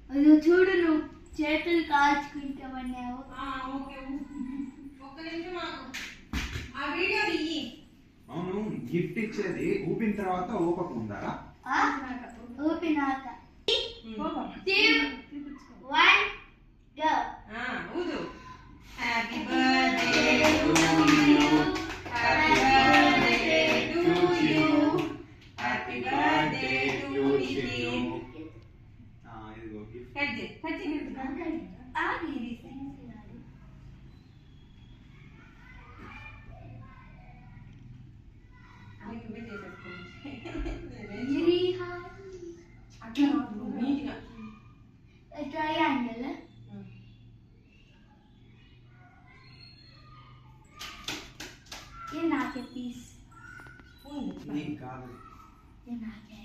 అది చూడు నువ్వు చేతులు కాల్చుకుంటామన్నావు. అవును, గిఫ్ట్ ఇచ్చేది ఊపిన తర్వాత ఊపకుండా ఊపినాక 2 1 go. ఊదు. Happy birthday to you, happy birthday to you, happy birthday to you. ఇదిగో గిఫ్ట్. కట్ చేయి. ఆగి ట్రయాంగిల్ ये नाके पीस నీకు కాదు. ये नाके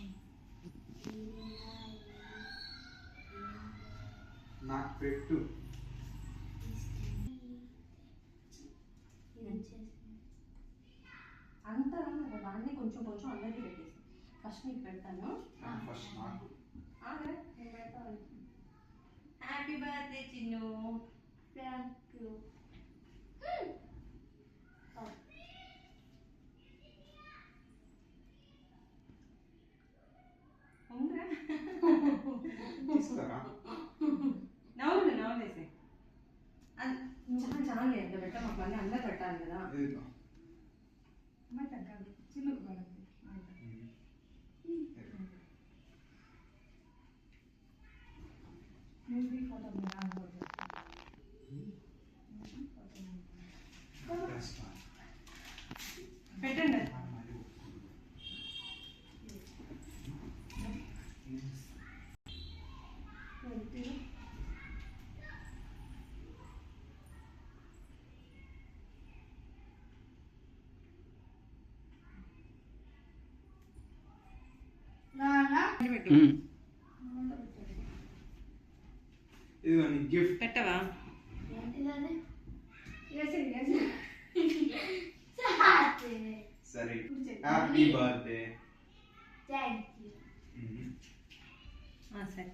నాకు పెట్టు. అంతా దాన్ని కొంచెం కొంచెం అందరికీ పెట్టేసి ఫస్ట్ నీకు పెడతాను. ఫస్ట్ నాకు. నేను పెడతాను. Happy birthday Chinnu. Thank you. తీస్తారా? నవ్వులేసే చాలా ఎంత పెట్టా మాకు మళ్ళీ అందరు పెట్టాలి కదా. ఇదిగో. పెట్టండి. ఇదిగో నీ గిఫ్ట్. పెట్టవా? సరే, హ్యాపీ బర్త్డే. Thank you. సరే.